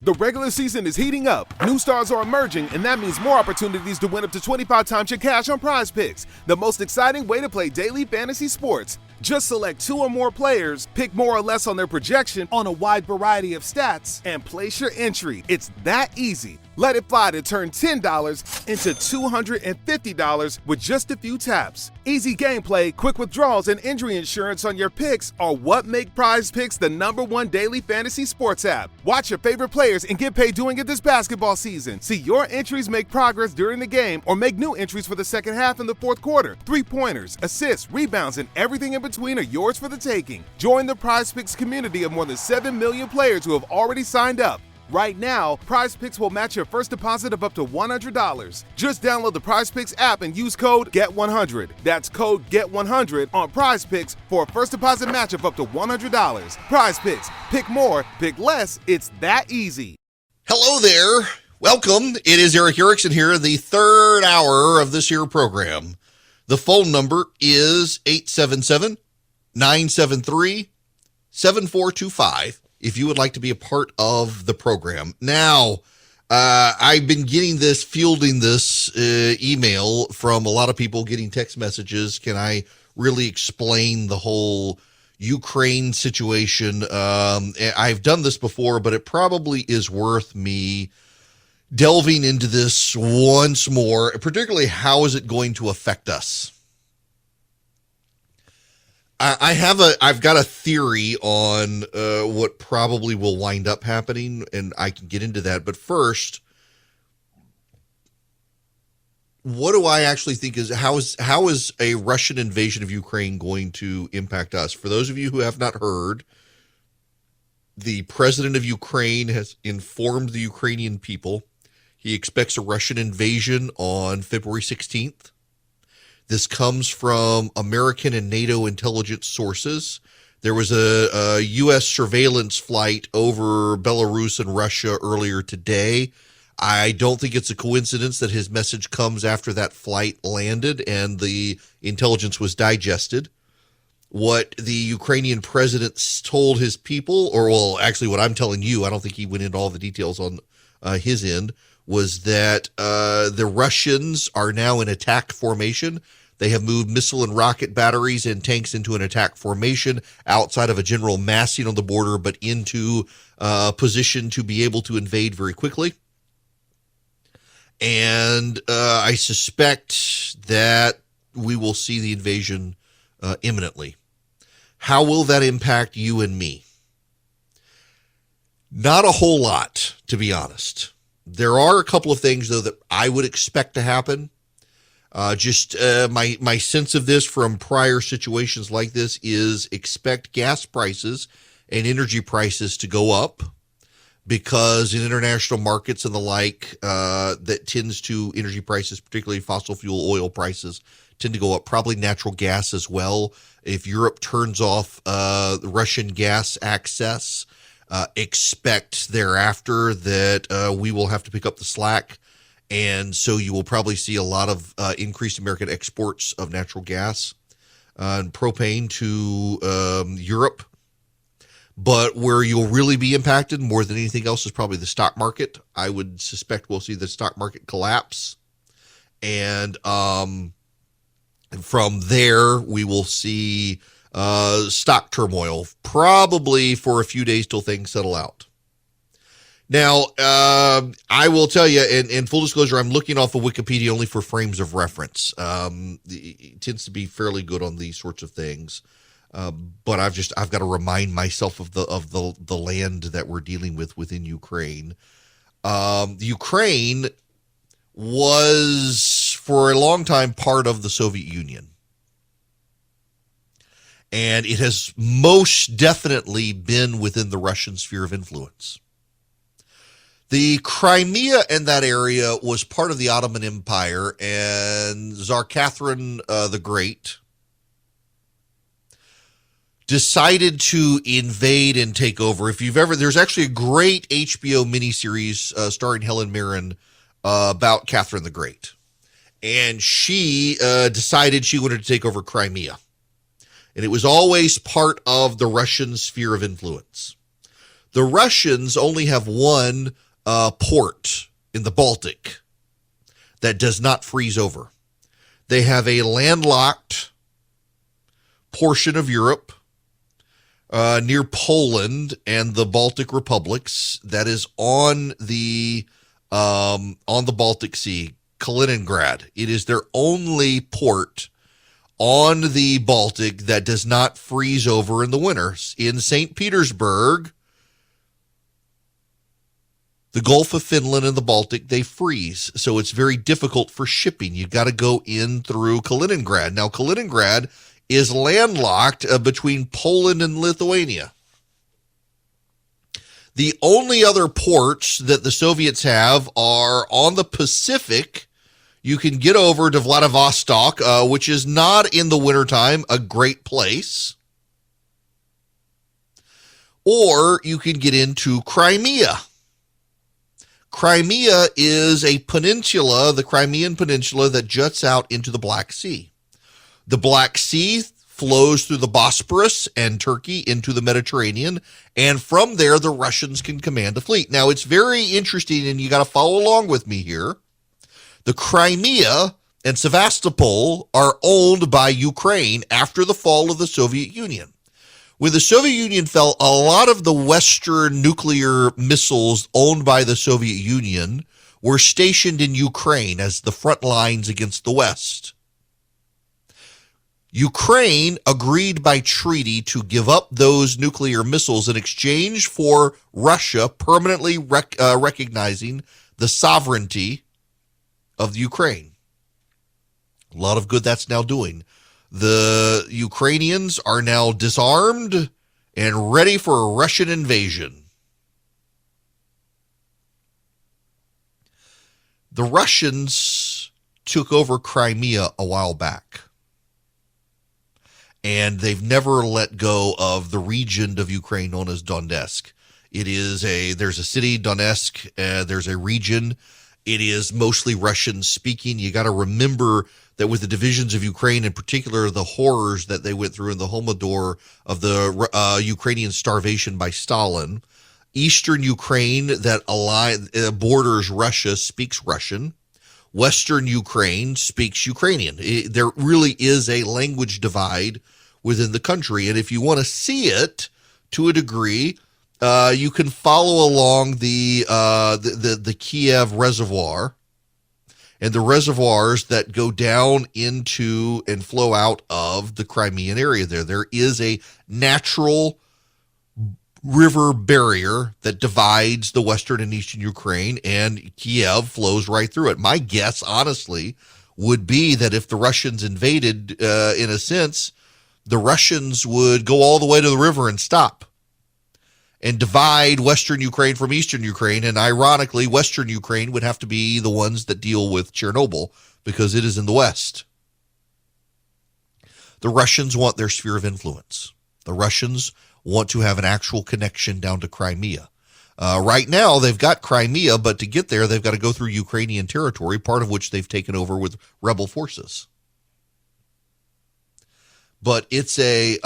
The regular season is heating up, new stars are emerging, and that means more opportunities to win up to 25 times your cash on Prize Picks, the most exciting way to play daily fantasy sports. Just select 2 or more players, pick more or less on their projection on a wide variety of stats, and place your entry. It's that easy. Let it fly to turn $10 into $250 with just a few taps. Easy gameplay, quick withdrawals, and injury insurance on your picks are what make Prize Picks the #1 daily fantasy sports app. Watch your favorite players and get paid doing it this basketball season. See your entries make progress during the game or make new entries for the second half and the fourth quarter. 3-pointers, assists, rebounds, and everything in between are yours for the taking. Join the Prize Picks community of more than 7 million players who have already signed up. Right now, Prize Picks will match your first deposit of up to $100. Just download the Prize Picks app and use code GET100. That's code GET100 on Prize Picks for a first deposit match of up to $100. Prize Picks. Pick more, pick less. It's that easy. Hello there. Welcome. It is Eric Erickson here, the third hour of this here program. The phone number is 877-973-7425. If you would like to be a part of the program. Now, I've been fielding this email from a lot of people, getting text messages. Can I really explain the whole Ukraine situation? I've done this before, but it probably is worth me delving into this once more, particularly how is it going to affect us? I've got a theory on what probably will wind up happening, and I can get into that. But first, what do I actually think how is a Russian invasion of Ukraine going to impact us? For those of you who have not heard, the president of Ukraine has informed the Ukrainian people he expects a Russian invasion on February 16th. This comes from American and NATO intelligence sources. There was a U.S. surveillance flight over Belarus and Russia earlier today. I don't think it's a coincidence that his message comes after that flight landed and the intelligence was digested. What the Ukrainian president told his people, or well, actually what I'm telling you, I don't think he went into all the details on his end, was that the Russians are now in attack formation. They have moved missile and rocket batteries and tanks into an attack formation outside of a general massing on the border, but into a position to be able to invade very quickly. And I suspect that we will see the invasion imminently. How will that impact you and me? Not a whole lot, to be honest. There are a couple of things, though, that I would expect to happen. My sense of this from prior situations like this is expect gas prices and energy prices to go up because in international markets and the like, that tends to energy prices, particularly fossil fuel oil prices, tend to go up, probably natural gas as well. If Europe turns off Russian gas access, expect thereafter that we will have to pick up the slack. And so you will probably see a lot of increased American exports of natural gas and propane to Europe. But where you'll really be impacted more than anything else is probably the stock market. I would suspect we'll see the stock market collapse. And from there, we will see stock turmoil, probably for a few days till things settle out. Now, I will tell you, in full disclosure, I'm looking off of Wikipedia only for frames of reference. It tends to be fairly good on these sorts of things, but I've got to remind myself of the land that we're dealing with within Ukraine. Ukraine was for a long time part of the Soviet Union, and it has most definitely been within the Russian sphere of influence. The Crimea in that area was part of the Ottoman Empire, and Tsar Catherine the Great decided to invade and take over. There's actually a great HBO miniseries starring Helen Mirren about Catherine the Great. And she decided she wanted to take over Crimea. And it was always part of the Russian sphere of influence. The Russians only have one port in the Baltic that does not freeze over. They have a landlocked portion of Europe near Poland and the Baltic republics that is on the Baltic Sea, Kaliningrad. It is their only port on the Baltic that does not freeze over in the winter. In St. Petersburg, the Gulf of Finland and the Baltic, they freeze. So it's very difficult for shipping. You got to go in through Kaliningrad. Now, Kaliningrad is landlocked between Poland and Lithuania. The only other ports that the Soviets have are on the Pacific. You can get over to Vladivostok, which is not in the wintertime a great place. Or you can get into Crimea. Crimea is a peninsula, the Crimean Peninsula, that juts out into the Black Sea. The Black Sea flows through the Bosporus and Turkey into the Mediterranean, and from there the Russians can command a fleet. Now, it's very interesting, and you got to follow along with me here. The Crimea and Sevastopol are owned by Ukraine after the fall of the Soviet Union. When the Soviet Union fell, a lot of the Western nuclear missiles owned by the Soviet Union were stationed in Ukraine as the front lines against the West. Ukraine agreed by treaty to give up those nuclear missiles in exchange for Russia permanently recognizing the sovereignty of the Ukraine. A lot of good that's now doing. The Ukrainians are now disarmed and ready for a Russian invasion. The Russians took over Crimea a while back, and they've never let go of the region of Ukraine known as Donetsk. There's a city, Donetsk, there's a region. It is mostly Russian speaking. You got to remember that with the divisions of Ukraine, in particular, the horrors that they went through in the Holodomor of the Ukrainian starvation by Stalin, Eastern Ukraine that borders Russia speaks Russian. Western Ukraine speaks Ukrainian. There really is a language divide within the country. And if you want to see it to a degree, you can follow along the Kiev Reservoir and the reservoirs that go down into and flow out of the Crimean area there. There is a natural river barrier that divides the western and eastern Ukraine, and Kiev flows right through it. My guess, honestly, would be that if the Russians invaded, in a sense, the Russians would go all the way to the river and stop and divide Western Ukraine from Eastern Ukraine. And ironically, Western Ukraine would have to be the ones that deal with Chernobyl because it is in the West. The Russians want their sphere of influence. The Russians want to have an actual connection down to Crimea. Right now, they've got Crimea, but to get there, they've got to go through Ukrainian territory, part of which they've taken over with rebel forces. But it's a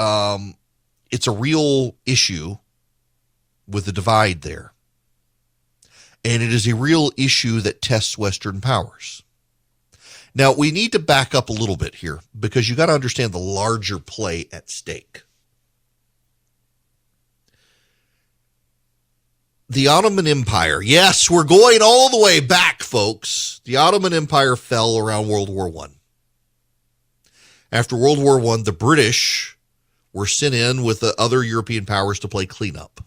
real issue with the divide there. And it is a real issue that tests Western powers. Now, we need to back up a little bit here because you got to understand the larger play at stake. The Ottoman Empire. Yes, we're going all the way back, folks. The Ottoman Empire fell around World War I. After World War I, the British were sent in with the other European powers to play cleanup.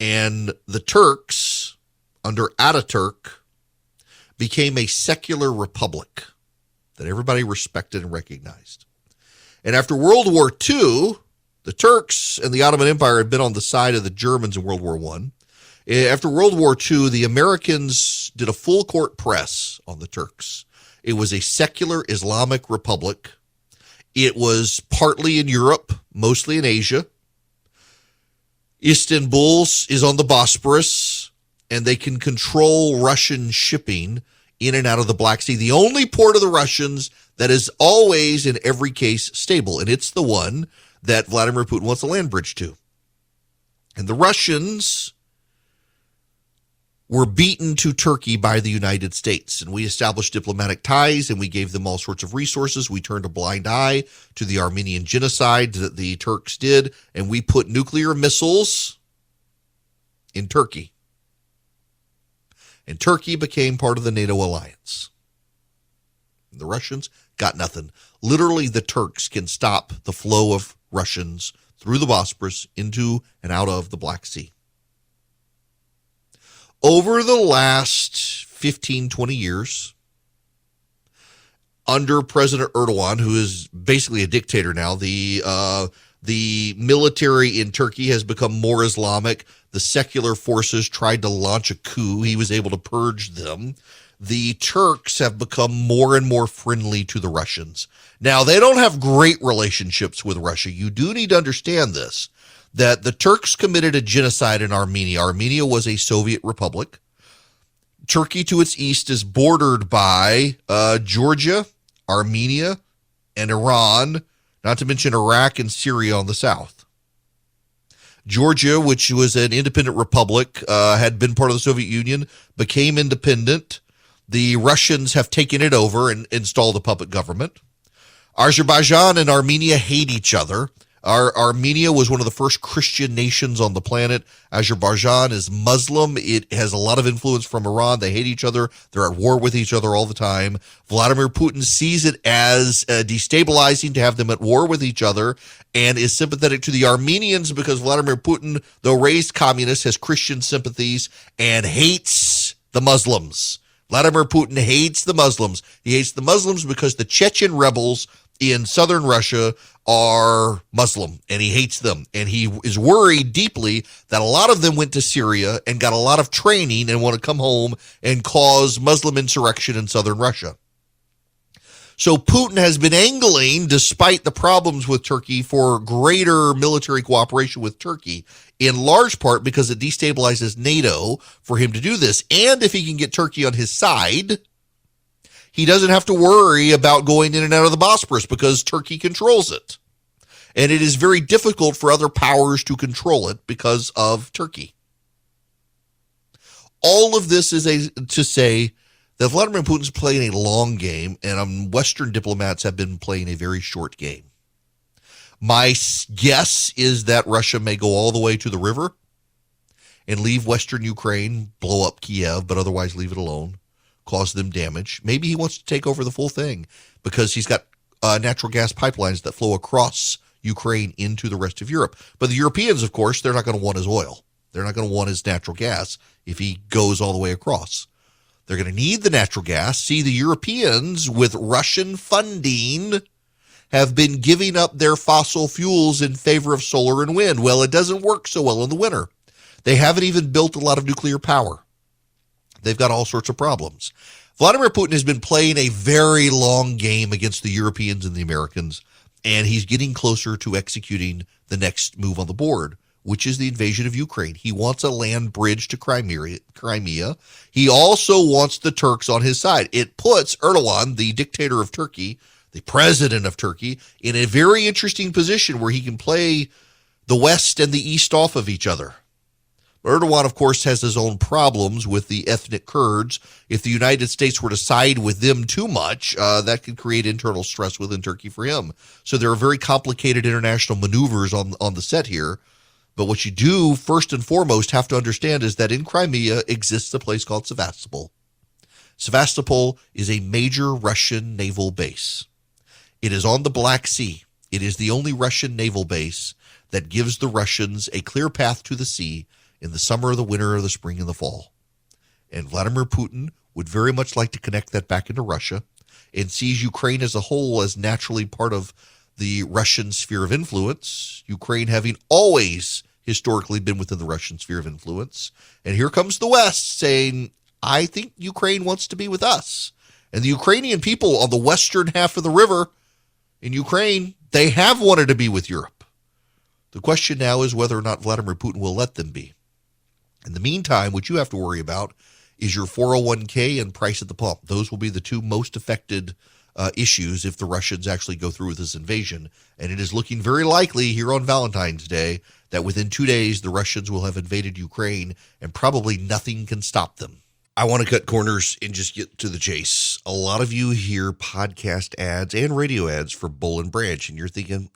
And the Turks, under Ataturk, became a secular republic that everybody respected and recognized. And after World War II, the Turks and the Ottoman Empire had been on the side of the Germans in World War I. After World War II, the Americans did a full court press on the Turks. It was a secular Islamic republic. It was partly in Europe, mostly in Asia. Istanbul is on the Bosporus, and they can control Russian shipping in and out of the Black Sea. The only port of the Russians that is always, in every case, stable, and it's the one that Vladimir Putin wants a land bridge to. And the Russians were beaten to Turkey by the United States, and we established diplomatic ties, and we gave them all sorts of resources. We turned a blind eye to the Armenian genocide that the Turks did, and we put nuclear missiles in Turkey. And Turkey became part of the NATO alliance. The Russians got nothing. Literally, the Turks can stop the flow of Russians through the Bosporus into and out of the Black Sea. Over the last 15, 20 years, under President Erdogan, who is basically a dictator now, the military in Turkey has become more Islamic. The secular forces tried to launch a coup. He was able to purge them. The Turks have become more and more friendly to the Russians. Now, they don't have great relationships with Russia. You do need to understand this, that the Turks committed a genocide in Armenia. Armenia was a Soviet republic. Turkey to its east is bordered by Georgia, Armenia, and Iran, not to mention Iraq and Syria on the south. Georgia, which was an independent republic, had been part of the Soviet Union, became independent. The Russians have taken it over and installed a puppet government. Azerbaijan and Armenia hate each other. Armenia was one of the first Christian nations on the planet. Azerbaijan is Muslim. It has a lot of influence from Iran. They hate each other. They're at war with each other all the time. Vladimir Putin sees it as destabilizing to have them at war with each other and is sympathetic to the Armenians because Vladimir Putin, though raised communist, has Christian sympathies and hates the Muslims. Vladimir Putin hates the Muslims. He hates the Muslims because the Chechen rebels in southern Russia are Muslim, and he hates them. And he is worried deeply that a lot of them went to Syria and got a lot of training and want to come home and cause Muslim insurrection in southern Russia. So Putin has been angling, despite the problems with Turkey, for greater military cooperation with Turkey, in large part because it destabilizes NATO for him to do this. And if he can get Turkey on his side, he doesn't have to worry about going in and out of the Bosporus because Turkey controls it. And it is very difficult for other powers to control it because of Turkey. All of this is to say that Vladimir Putin's playing a long game, and Western diplomats have been playing a very short game. My guess is that Russia may go all the way to the river and leave Western Ukraine, blow up Kiev, but otherwise leave it alone, cause them damage. Maybe he wants to take over the full thing because he's got natural gas pipelines that flow across Ukraine into the rest of Europe. But the Europeans, of course, they're not going to want his oil. They're not going to want his natural gas if he goes all the way across. They're going to need the natural gas. See, the Europeans, with Russian funding, have been giving up their fossil fuels in favor of solar and wind. Well, it doesn't work so well in the winter. They haven't even built a lot of nuclear power. They've got all sorts of problems. Vladimir Putin has been playing a very long game against the Europeans and the Americans, and he's getting closer to executing the next move on the board, which is the invasion of Ukraine. He wants a land bridge to Crimea. He also wants the Turks on his side. It puts Erdogan, the dictator of Turkey, the president of Turkey, in a very interesting position where he can play the West and the East off of each other. Erdogan, of course, has his own problems with the ethnic Kurds. If the United States were to side with them too much, that could create internal stress within Turkey for him. So there are very complicated international maneuvers on the set here. But what you do, first and foremost, have to understand is that in Crimea exists a place called Sevastopol. Sevastopol is a major Russian naval base. It is on the Black Sea. It is the only Russian naval base that gives the Russians a clear path to the sea in the summer, the winter, the spring, and the fall. And Vladimir Putin would very much like to connect that back into Russia and sees Ukraine as a whole as naturally part of the Russian sphere of influence, Ukraine having always historically been within the Russian sphere of influence. And here comes the West saying, I think Ukraine wants to be with us. And the Ukrainian people on the western half of the river in Ukraine, they have wanted to be with Europe. The question now is whether or not Vladimir Putin will let them be. In the meantime, what you have to worry about is your 401k and price at the pump. Those will be the two most affected issues if the Russians actually go through with this invasion. And it is looking very likely here on Valentine's Day that within 2 days, the Russians will have invaded Ukraine and probably nothing can stop them. I want to cut corners and just get to the chase. A lot of you hear podcast ads and radio ads for Bull and Branch, and you're thinking,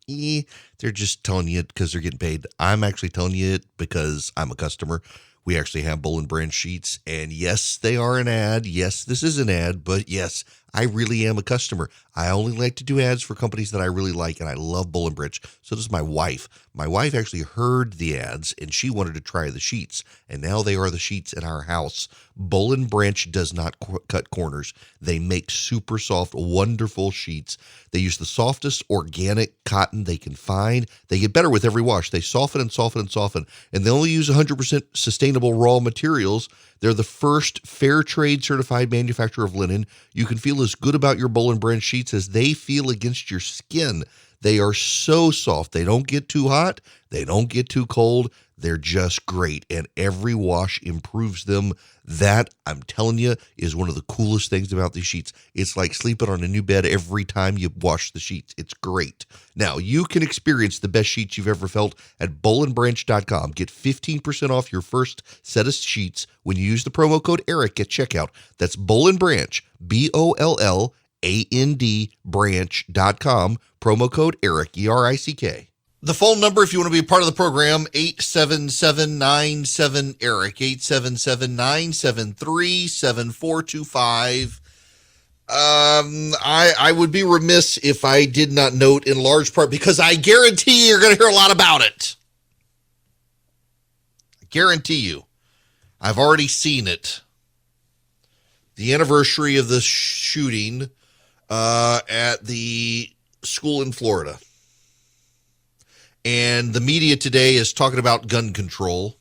they're just telling you it because they're getting paid. I'm actually telling you it because I'm a customer. We actually have Bull and Branch sheets, and yes, they are an ad. Yes, this is an ad, but yes, I really am a customer. I only like to do ads for companies that I really like, and I love Bull and Branch. So does my wife. My wife actually heard the ads, and she wanted to try the sheets, and now they are the sheets in our house. Bull and Branch does not cut corners. They make super soft, wonderful sheets. They use the softest organic cotton they can find. They get better with every wash. They soften and soften and soften, and they only use 100% sustainable raw materials. They're the first fair trade certified manufacturer of linen. You can feel as good about your Bull and Branch sheets as they feel against your skin. They are so soft. They don't get too hot. They don't get too cold. They're just great, and every wash improves them. That, I'm telling you, is one of the coolest things about these sheets. It's like sleeping on a new bed every time you wash the sheets. It's great. Now, you can experience the best sheets you've ever felt at bullandbranch.com. Get 15% off your first set of sheets when you use the promo code ERIC at checkout. That's Bull and Branch, BOLLAND branch.com, promo code ERIC, ERICK. The phone number, if you want to be a part of the program, 877-97-ERIC, 877-973-7425. I would be remiss if I did not note, in large part, because I guarantee you're going to hear a lot about it. I guarantee you. I've already seen it. The anniversary of the shooting at the school in Florida. And the media today is talking about gun control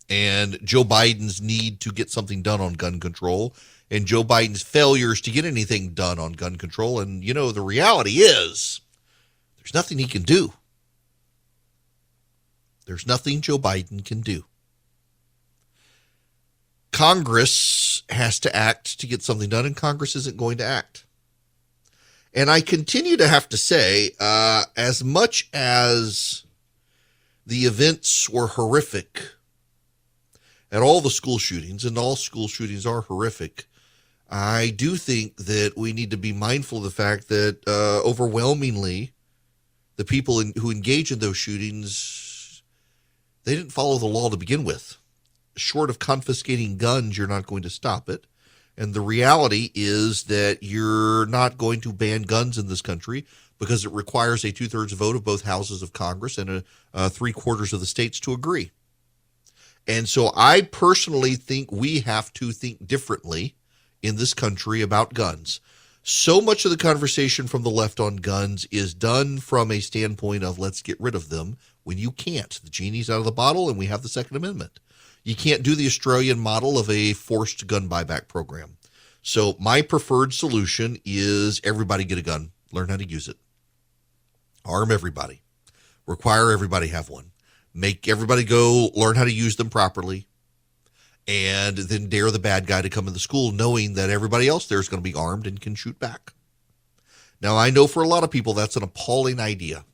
and Joe Biden's need to get something done on gun control and Joe Biden's failures to get anything done on gun control. And, you know, the reality is there's nothing he can do. There's nothing Joe Biden can do. Congress has to act to get something done, and Congress isn't going to act. And I continue to have to say, as much as the events were horrific at all the school shootings, and all school shootings are horrific, I do think that we need to be mindful of the fact that overwhelmingly the people who engage in those shootings, they didn't follow the law to begin with. Short of confiscating guns, you're not going to stop it. And the reality is that you're not going to ban guns in this country because it requires a 2/3 vote of both houses of Congress and 3/4 of the states to agree. And so I personally think we have to think differently in this country about guns. So much of the conversation from the left on guns is done from a standpoint of let's get rid of them when you can't. The genie's out of the bottle and we have the Second Amendment. You can't do the Australian model of a forced gun buyback program. So my preferred solution is everybody get a gun, learn how to use it. Arm everybody. Require everybody have one. Make everybody go learn how to use them properly. And then dare the bad guy to come in the school knowing that everybody else there is going to be armed and can shoot back. Now, I know for a lot of people that's an appalling idea.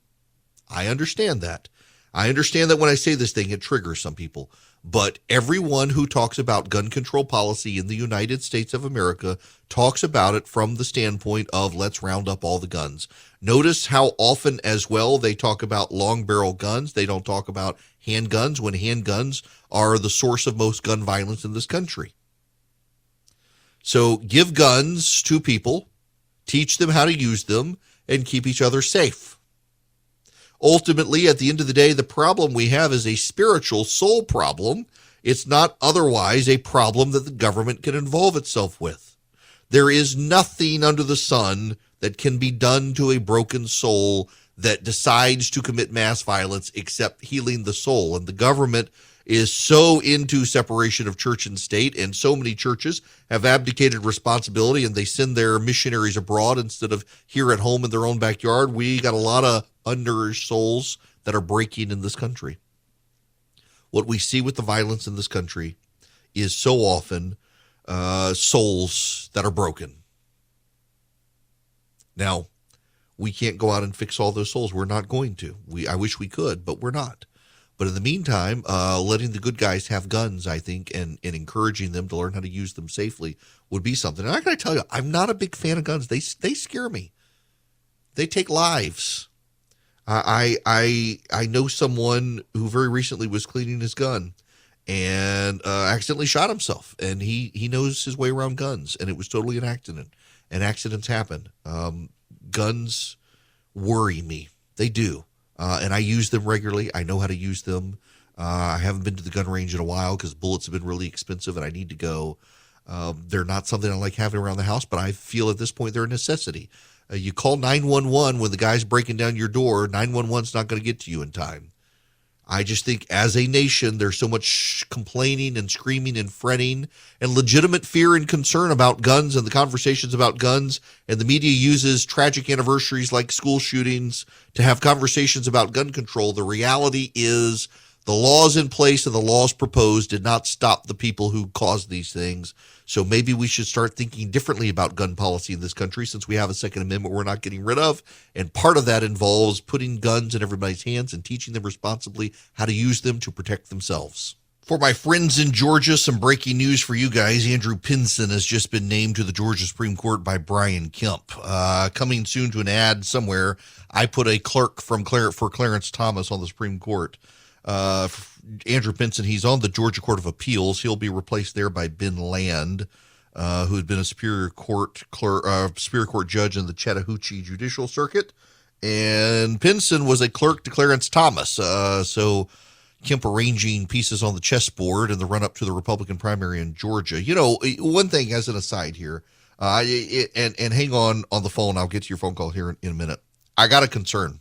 I understand that. I understand that when I say this thing, it triggers some people. But everyone who talks about gun control policy in the United States of America talks about it from the standpoint of let's round up all the guns. Notice how often as well they talk about long barrel guns. They don't talk about handguns when handguns are the source of most gun violence in this country. So give guns to people, teach them how to use them, and keep each other safe. Ultimately, at the end of the day, the problem we have is a spiritual soul problem. It's not otherwise a problem that the government can involve itself with. There is nothing under the sun that can be done to a broken soul that decides to commit mass violence except healing the soul. And the government is so into separation of church and state, and so many churches have abdicated responsibility and they send their missionaries abroad instead of here at home in their own backyard. We got a lot of undernourished souls that are breaking in this country. What we see with the violence in this country is so often souls that are broken. Now, we can't go out and fix all those souls. We're not going to. I wish we could, but we're not. But in the meantime, letting the good guys have guns, I think, and encouraging them to learn how to use them safely would be something. And I got to tell you, I'm not a big fan of guns. They scare me. They take lives. I know someone who very recently was cleaning his gun and accidentally shot himself. And he knows his way around guns, and it was totally an accident. And accidents happen. Guns worry me. They do. And I use them regularly. I know how to use them. I haven't been to the gun range in a while because bullets have been really expensive and I need to go. They're not something I like having around the house, but I feel at this point they're a necessity. You call 911 when the guy's breaking down your door. 911's not going to get to you in time. I just think as a nation, there's so much complaining and screaming and fretting and legitimate fear and concern about guns and the conversations about guns. And the media uses tragic anniversaries like school shootings to have conversations about gun control. The reality is the laws in place and the laws proposed did not stop the people who caused these things. So maybe we should start thinking differently about gun policy in this country since we have a Second Amendment we're not getting rid of. And part of that involves putting guns in everybody's hands and teaching them responsibly how to use them to protect themselves. For my friends in Georgia, some breaking news for you guys. Andrew Pinson has just been named to the Georgia Supreme Court by Brian Kemp. Coming soon to an ad somewhere, I put a clerk for Clarence Thomas on the Supreme Court. Andrew Pinson, he's on the Georgia Court of Appeals. He'll be replaced there by Ben Land, who had been a Superior Court judge in the Chattahoochee Judicial Circuit. And Pinson was a clerk to Clarence Thomas. So Kemp arranging pieces on the chessboard in the run-up to the Republican primary in Georgia. You know, one thing as an aside here, and hang on the phone. I'll get to your phone call here in a minute. I got a concern.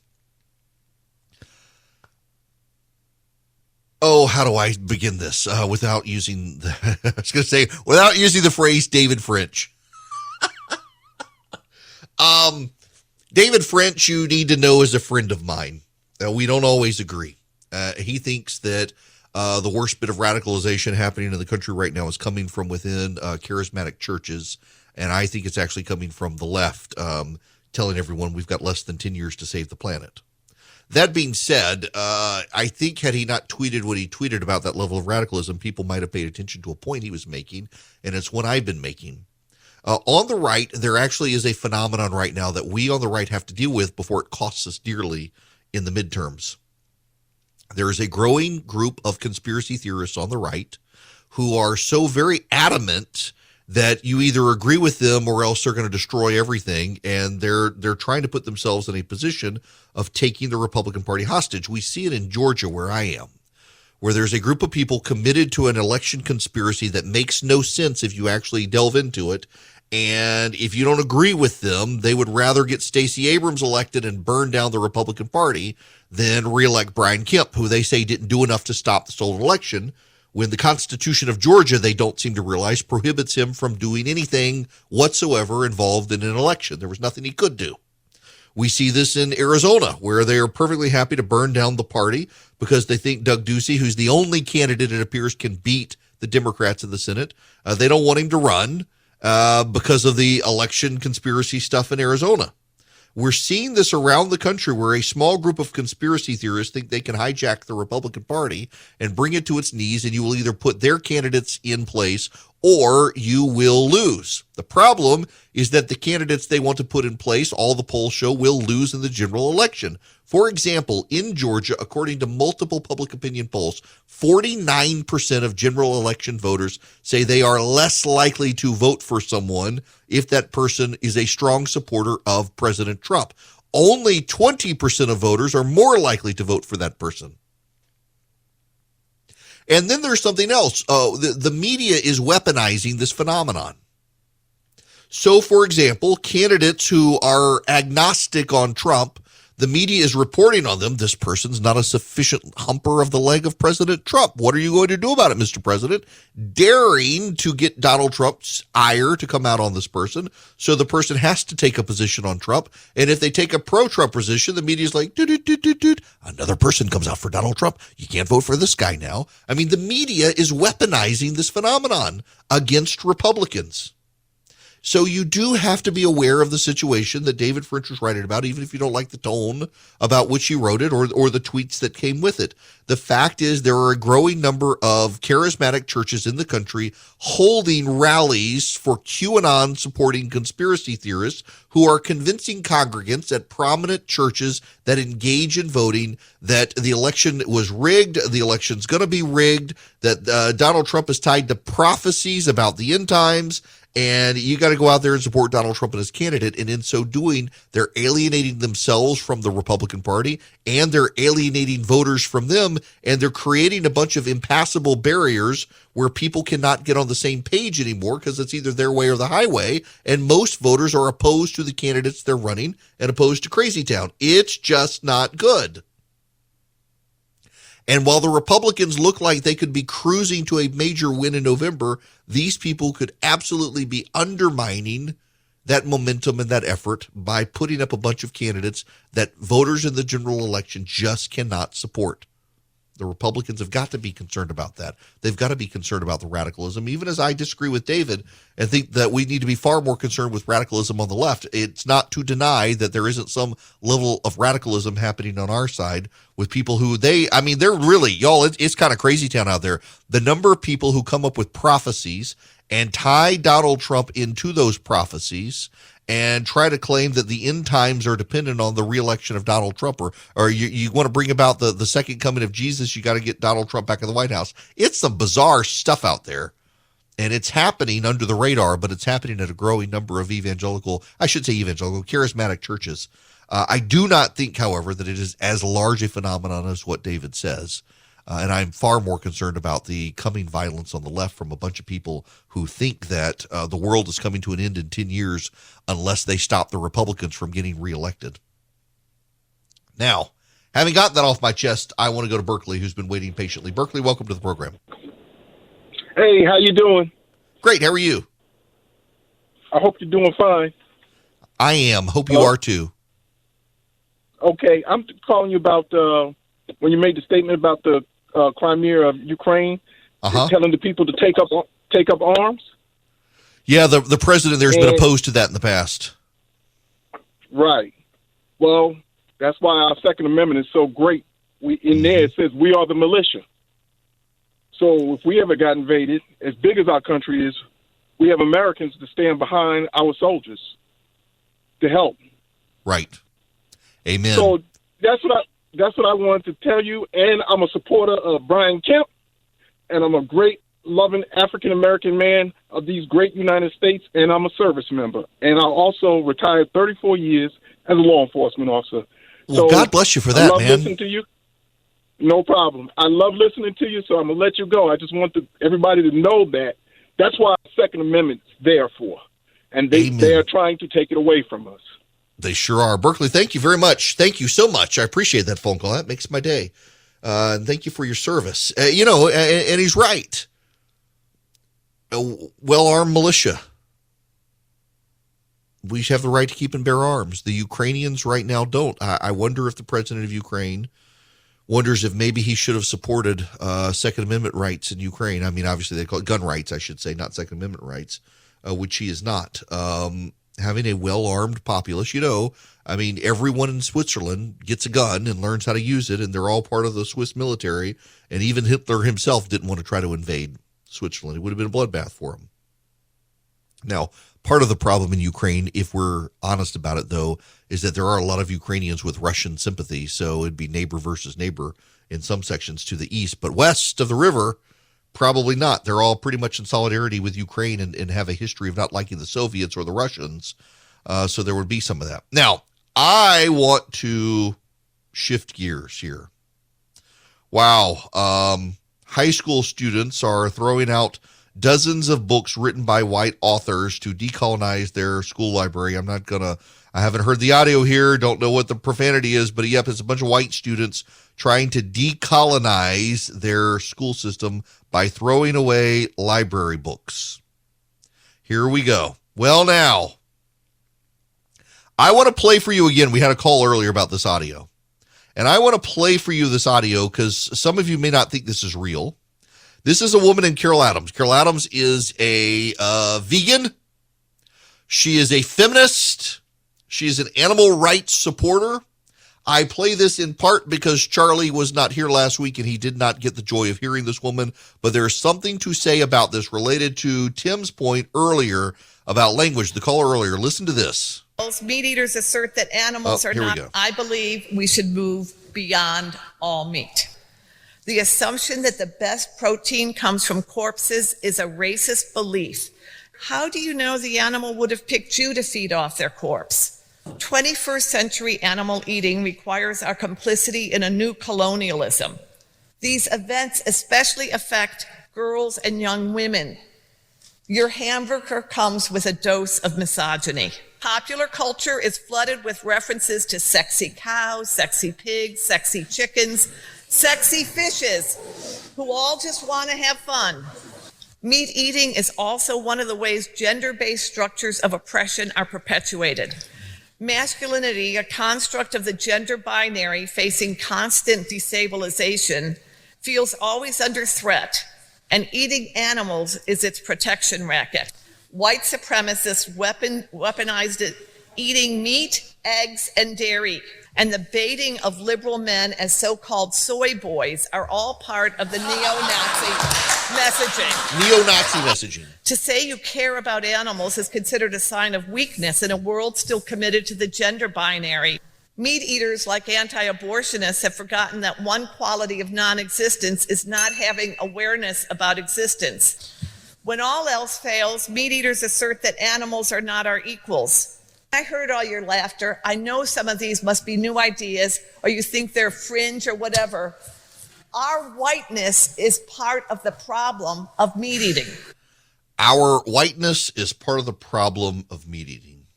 Oh, how do I begin this without using without using the phrase David French? David French, you need to know, is a friend of mine. We don't always agree. He thinks that the worst bit of radicalization happening in the country right now is coming from within charismatic churches, and I think it's actually coming from the left, telling everyone we've got less than 10 years to save the planet. That being said, I think had he not tweeted what he tweeted about that level of radicalism, people might have paid attention to a point he was making, and it's one I've been making. On the right, there actually is a phenomenon right now that we on the right have to deal with before it costs us dearly in the midterms. There is a growing group of conspiracy theorists on the right who are so very adamant that you either agree with them or else they're going to destroy everything, and they're trying to put themselves in a position of taking the Republican Party hostage. We see it in Georgia, where I am, where there's a group of people committed to an election conspiracy that makes no sense if you actually delve into it. And if you don't agree with them, they would rather get Stacey Abrams elected and burn down the Republican Party than reelect Brian Kemp, who they say didn't do enough to stop the stolen election, when the Constitution of Georgia, they don't seem to realize, prohibits him from doing anything whatsoever involved in an election. There was nothing he could do. We see this in Arizona, where they are perfectly happy to burn down the party because they think Doug Ducey, who's the only candidate it appears can beat the Democrats in the Senate, they don't want him to run because of the election conspiracy stuff in Arizona. We're seeing this around the country where a small group of conspiracy theorists think they can hijack the Republican Party and bring it to its knees, and you will either put their candidates in place or you will lose. The problem is that the candidates they want to put in place, all the polls show, will lose in the general election. For example, in Georgia, according to multiple public opinion polls, 49% of general election voters say they are less likely to vote for someone if that person is a strong supporter of President Trump. Only 20% of voters are more likely to vote for that person. And then there's something else. The media is weaponizing this phenomenon. So, for example, candidates who are agnostic on Trump, the media is reporting on them. This person's not a sufficient humper of the leg of President Trump. What are you going to do about it, Mr. President? Daring to get Donald Trump's ire to come out on this person. So the person has to take a position on Trump. And if they take a pro-Trump position, the media's like, another person comes out for Donald Trump. You can't vote for this guy now. I mean, the media is weaponizing this phenomenon against Republicans. So you do have to be aware of the situation that David French was writing about, even if you don't like the tone about which he wrote it or the tweets that came with it. The fact is there are a growing number of charismatic churches in the country holding rallies for QAnon supporting conspiracy theorists who are convincing congregants at prominent churches that engage in voting that the election was rigged, the election's going to be rigged, that Donald Trump is tied to prophecies about the end times, and you got to go out there and support Donald Trump and his candidate. And in so doing, they're alienating themselves from the Republican Party, and they're alienating voters from them, and they're creating a bunch of impassable barriers where people cannot get on the same page anymore because it's either their way or the highway. And most voters are opposed to the candidates they're running and opposed to Crazy Town. It's just not good. And while the Republicans look like they could be cruising to a major win in November, these people could absolutely be undermining that momentum and that effort by putting up a bunch of candidates that voters in the general election just cannot support. The Republicans have got to be concerned about that. They've got to be concerned about the radicalism, even as I disagree with David and think that we need to be far more concerned with radicalism on the left. It's not to deny that there isn't some level of radicalism happening on our side with people who they're really, y'all, it's kind of crazy town out there. The number of people who come up with prophecies and tie Donald Trump into those prophecies and try to claim that the end times are dependent on the reelection of Donald Trump, or you want to bring about the second coming of Jesus, you got to get Donald Trump back in the White House. It's some bizarre stuff out there, and it's happening under the radar, but it's happening at a growing number of charismatic churches. I do not think, however, that it is as large a phenomenon as what David says. And I'm far more concerned about the coming violence on the left from a bunch of people who think that the world is coming to an end in 10 years unless they stop the Republicans from getting reelected. Now, having gotten that off my chest, I want to go to Berkeley, who's been waiting patiently. Berkeley, welcome to the program. Hey, how you doing? Great. How are you? I hope you're doing fine. I am. Hope you are too. Okay, I'm calling you about when you made the statement about the Crimea of Ukraine, telling the people to take up arms. Yeah, the president there's been opposed to that in the past. Right. Well, that's why our Second Amendment is so great. There it says we are the militia. So if we ever got invaded, as big as our country is, we have Americans to stand behind our soldiers to help. Right. Amen. So that's what I wanted to tell you. And I'm a supporter of Brian Kemp, and I'm a great, loving African-American man of these great United States, and I'm a service member. And I also retired 34 years as a law enforcement officer. Well, so God bless you for that, I love man. listening to you. No problem. I love listening to you, so I'm going to let you go. I just want everybody to know that that's why the Second Amendment's there for. And they are trying to take it away from us. They sure are. Berkeley, thank you very much. Thank you so much. I appreciate that phone call. That makes my day. And thank you for your service. And he's right. A well-armed militia. We have the right to keep and bear arms. The Ukrainians right now don't. I wonder if the president of Ukraine wonders if maybe he should have supported Second Amendment rights in Ukraine. I mean, obviously they call it gun rights, I should say, not Second Amendment rights, which he is not. Having a well-armed populace, everyone in Switzerland gets a gun and learns how to use it, and they're all part of the Swiss military, and even Hitler himself didn't want to try to invade Switzerland. It would have been a bloodbath for him. Now, part of the problem in Ukraine, if we're honest about it, though, is that there are a lot of Ukrainians with Russian sympathy, so it'd be neighbor versus neighbor in some sections to the east. But west of the river, probably not. They're all pretty much in solidarity with Ukraine and have a history of not liking the Soviets or the Russians, so there would be some of that. Now, I want to shift gears here. Wow. High school students are throwing out dozens of books written by white authors to decolonize their school library. I haven't heard the audio here, don't know what the profanity is, but yep, it's a bunch of white students trying to decolonize their school system by throwing away library books. Here we go. Well, now, I want to play for you again. We had a call earlier about this audio. And I want to play for you this audio because some of you may not think this is real. This is a woman named Carol Adams. Carol Adams is a vegan. She is a feminist. She is an animal rights supporter. I play this in part because Charlie was not here last week and he did not get the joy of hearing this woman. But there's something to say about this related to Tim's point earlier about language. The caller earlier. Listen to this. Meat eaters assert that animals are not. I believe we should move beyond all meat. The assumption that the best protein comes from corpses is a racist belief. How do you know the animal would have picked you to feed off their corpse? 21st century animal eating requires our complicity in a new colonialism. These events especially affect girls and young women. Your hamburger comes with a dose of misogyny. Popular culture is flooded with references to sexy cows, sexy pigs, sexy chickens, sexy fishes, who all just want to have fun. Meat eating is also one of the ways gender-based structures of oppression are perpetuated. Masculinity, a construct of the gender binary facing constant destabilization, feels always under threat, and eating animals is its protection racket. White supremacists weaponized it, eating meat, eggs, and dairy, and the baiting of liberal men as so-called soy boys are all part of the neo-Nazi messaging. Neo-Nazi messaging. To say you care about animals is considered a sign of weakness in a world still committed to the gender binary. Meat eaters, like anti-abortionists, have forgotten that one quality of non-existence is not having awareness about existence. When all else fails, meat eaters assert that animals are not our equals. I heard all your laughter. I know some of these must be new ideas, or you think they're fringe or whatever. Our whiteness is part of the problem of meat eating. Our whiteness is part of the problem of meat eating.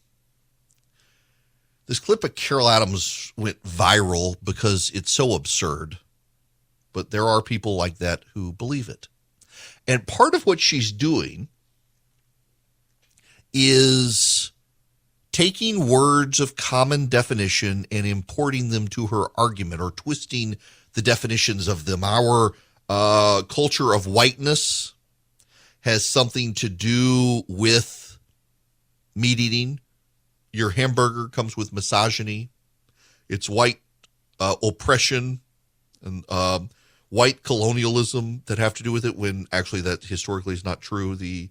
This clip of Carol Adams went viral because it's so absurd, but there are people like that who believe it. And part of what she's doing is taking words of common definition and importing them to her argument or twisting the definitions of them. Our culture of whiteness has something to do with meat eating. Your hamburger comes with misogyny. It's white oppression and white colonialism that have to do with it, when actually that historically is not true. The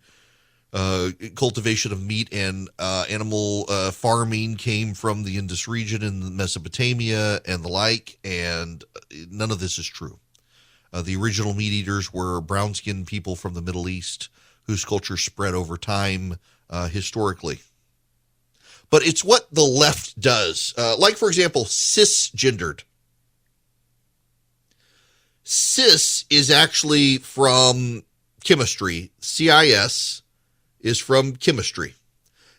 cultivation of meat and animal farming came from the Indus region in Mesopotamia and the like, and none of this is true. The original meat eaters were brown-skinned people from the Middle East whose culture spread over time historically. But it's what the left does. Like, for example, cisgendered. Cis is actually from chemistry. CIS is from chemistry,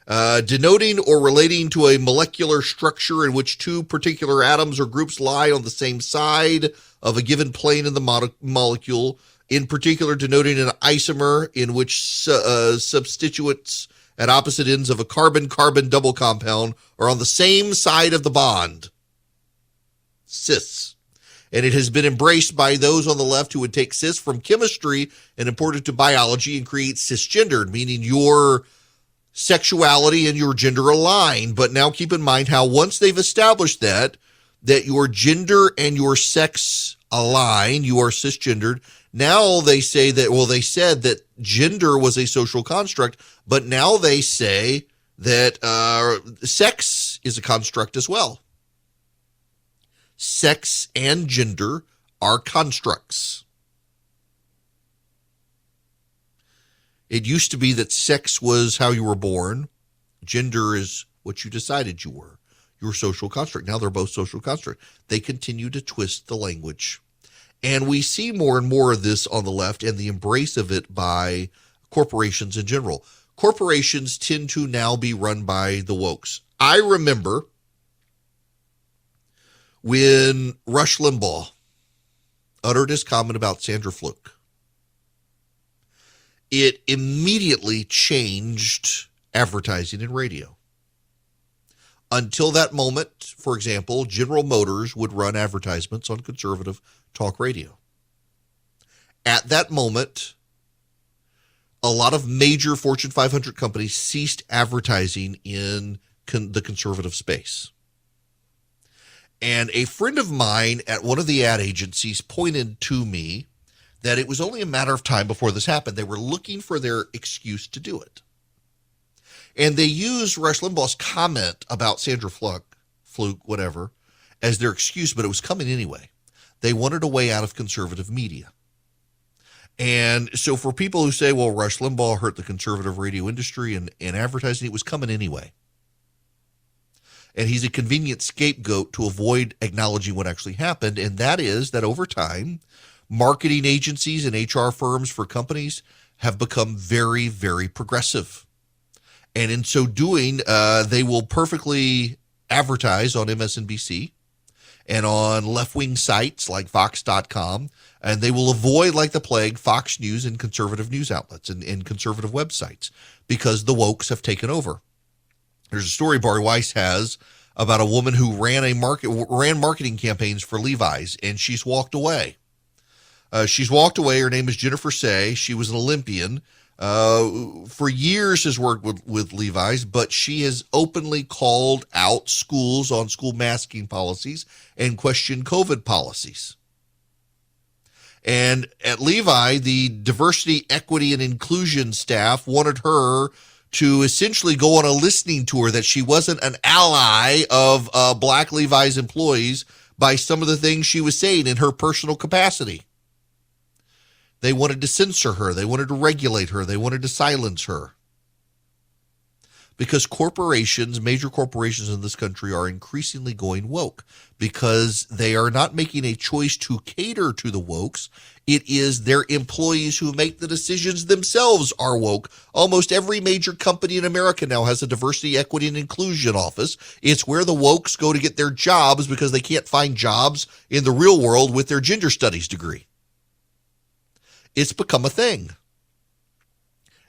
denoting or relating to a molecular structure in which two particular atoms or groups lie on the same side of a given plane in the molecule, in particular denoting an isomer in which substituents at opposite ends of a carbon-carbon double compound are on the same side of the bond. Cis. And it has been embraced by those on the left who would take cis from chemistry and import it to biology and create cisgendered, meaning your sexuality and your gender align. But now keep in mind how once they've established that your gender and your sex align, you are cisgendered. Now they say that, well, they said that gender was a social construct, but now they say that sex is a construct as well. Sex and gender are constructs. It used to be that sex was how you were born. Gender is what you decided you were, your social construct. Now they're both social constructs. They continue to twist the language. And we see more and more of this on the left and the embrace of it by corporations in general. Corporations tend to now be run by the wokes. I remember when Rush Limbaugh uttered his comment about Sandra Fluke, it immediately changed advertising and radio. Until that moment, for example, General Motors would run advertisements on conservative talk radio. At that moment, a lot of major Fortune 500 companies ceased advertising in the conservative space. And a friend of mine at one of the ad agencies pointed to me that it was only a matter of time before this happened. They were looking for their excuse to do it. And they used Rush Limbaugh's comment about Sandra Fluke, whatever, as their excuse, but it was coming anyway. They wanted a way out of conservative media. And so for people who say, well, Rush Limbaugh hurt the conservative radio industry and advertising, it was coming anyway. And he's a convenient scapegoat to avoid acknowledging what actually happened, and that is that over time, marketing agencies and HR firms for companies have become very, very progressive. And in so doing, they will perfectly advertise on MSNBC and on left-wing sites like Fox.com, and they will avoid, like the plague, Fox News and conservative news outlets and conservative websites because the wokes have taken over. There's a story Bari Weiss has about a woman who ran marketing campaigns for Levi's, and she's walked away. Her name is Jennifer Say. She was an Olympian. For years has worked with Levi's, but she has openly called out schools on school masking policies and questioned COVID policies. And at Levi, the diversity, equity, and inclusion staff wanted her to essentially go on a listening tour that she wasn't an ally of Black Levi's employees by some of the things she was saying in her personal capacity. They wanted to censor her. They wanted to regulate her. They wanted to silence her. Because corporations, major corporations in this country are increasingly going woke because they are not making a choice to cater to the wokes. It is their employees who make the decisions themselves are woke. Almost every major company in America now has a diversity, equity, and inclusion office. It's where the wokes go to get their jobs because they can't find jobs in the real world with their gender studies degree. It's become a thing.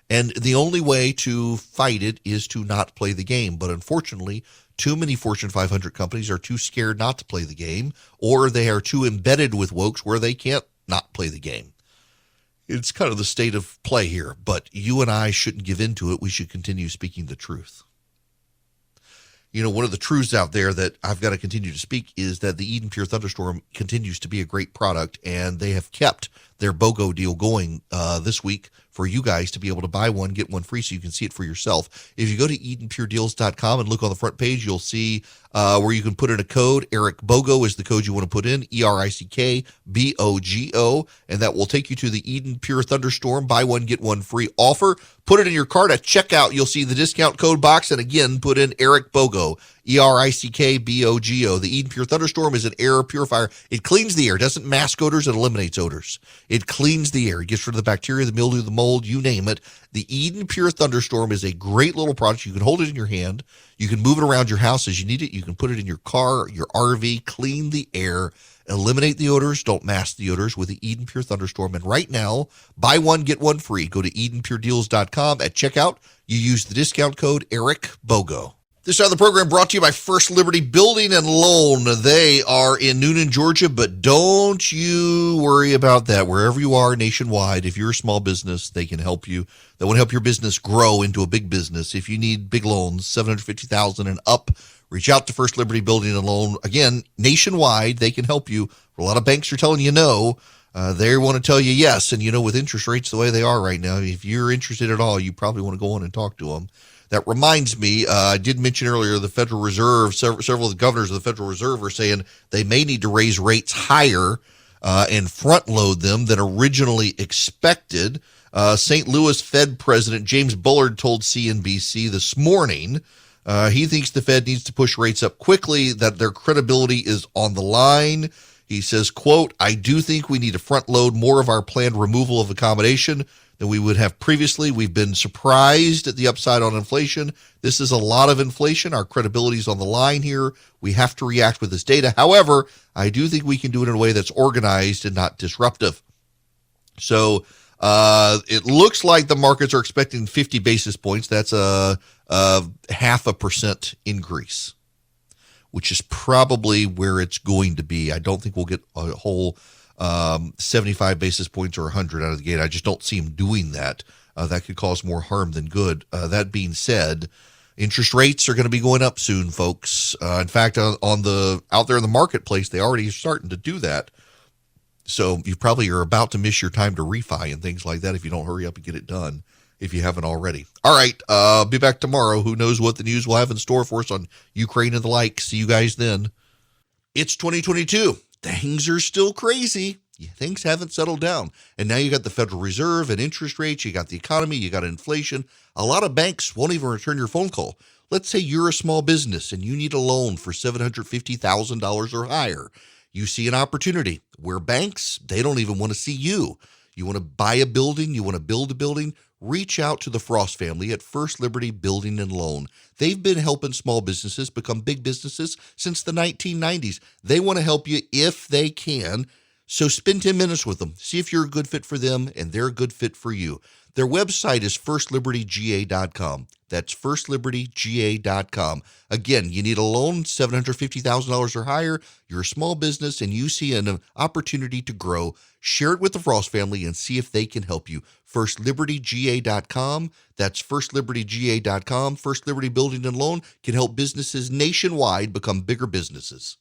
And the only way to fight it is to not play the game. But unfortunately, too many Fortune 500 companies are too scared not to play the game, or they are too embedded with wokes where they can't not play the game. It's kind of the state of play here, but you and I shouldn't give into it. We should continue speaking the truth. You know, one of the truths out there that I've got to continue to speak is that the Eden Pure Thunderstorm continues to be a great product, and they have kept their BOGO deal going this week for you guys to be able to buy one, get one free so you can see it for yourself. If you go to EdenPureDeals.com and look on the front page, you'll see where you can put in a code. Eric BOGO is the code you want to put in, ERICKBOGO, and that will take you to the Eden Pure Thunderstorm buy one, get one free offer. Put it in your cart at checkout. You'll see the discount code box, and again, put in Eric BOGO, ERICKBOGO. The Eden Pure Thunderstorm is an air purifier. It cleans the air, doesn't mask odors, it eliminates odors. It cleans the air. It gets rid of the bacteria, the mildew, the mold, you name it. The Eden Pure Thunderstorm is a great little product. You can hold it in your hand. You can move it around your house as you need it. You can put it in your car, your RV, clean the air, eliminate the odors, don't mask the odors with the Eden Pure Thunderstorm. And right now, buy one, get one free. Go to EdenPureDeals.com. At checkout, you use the discount code Eric BOGO. This side of the program brought to you by First Liberty Building and Loan. They are in Noonan, Georgia, but don't you worry about that. Wherever you are nationwide, if you're a small business, they can help you. They want to help your business grow into a big business. If you need big loans, $750,000 and up, reach out to First Liberty Building and Loan. Again, nationwide, they can help you. A lot of banks are telling you no. They want to tell you yes. And, you know, with interest rates the way they are right now, if you're interested at all, you probably want to go on and talk to them. That reminds me, I did mention earlier the Federal Reserve, several of the governors of the Federal Reserve are saying they may need to raise rates higher and front load them than originally expected. St. Louis Fed President James Bullard told CNBC this morning he thinks the Fed needs to push rates up quickly, that their credibility is on the line. He says, quote, I do think we need to front load more of our planned removal of accommodation than we would have previously. We've been surprised at the upside on inflation. This is a lot of inflation. Our credibility is on the line here. We have to react with this data. However, I do think we can do it in a way that's organized and not disruptive. So it looks like the markets are expecting 50 basis points. That's a 0.5% increase, which is probably where it's going to be. I don't think we'll get a whole 75 basis points or 100 out of the gate. I just don't see him doing that. That could cause more harm than good. That being said, interest rates are going to be going up soon, folks. In fact, out there in the marketplace, they already are starting to do that. So you probably are about to miss your time to refi and things like that if you don't hurry up and get it done, if you haven't already. All right, be back tomorrow. Who knows what the news will have in store for us on Ukraine and the like. See you guys then. It's 2022. Things are still crazy. Things haven't settled down. And now you got the Federal Reserve and interest rates. You got the economy. You got inflation. A lot of banks won't even return your phone call. Let's say you're a small business and you need a loan for $750,000 or higher. You see an opportunity where banks, they don't even want to see you. You want to buy a building, you want to build a building, reach out to the Frost family at First Liberty Building and Loan. They've been helping small businesses become big businesses since the 1990s. They want to help you if they can. So spend 10 minutes with them. See if you're a good fit for them and they're a good fit for you. Their website is firstlibertyga.com. That's firstlibertyga.com. Again, you need a loan, $750,000 or higher. You're a small business and you see an opportunity to grow. Share it with the Frost family and see if they can help you. Firstlibertyga.com. That's firstlibertyga.com. First Liberty Building and Loan can help businesses nationwide become bigger businesses.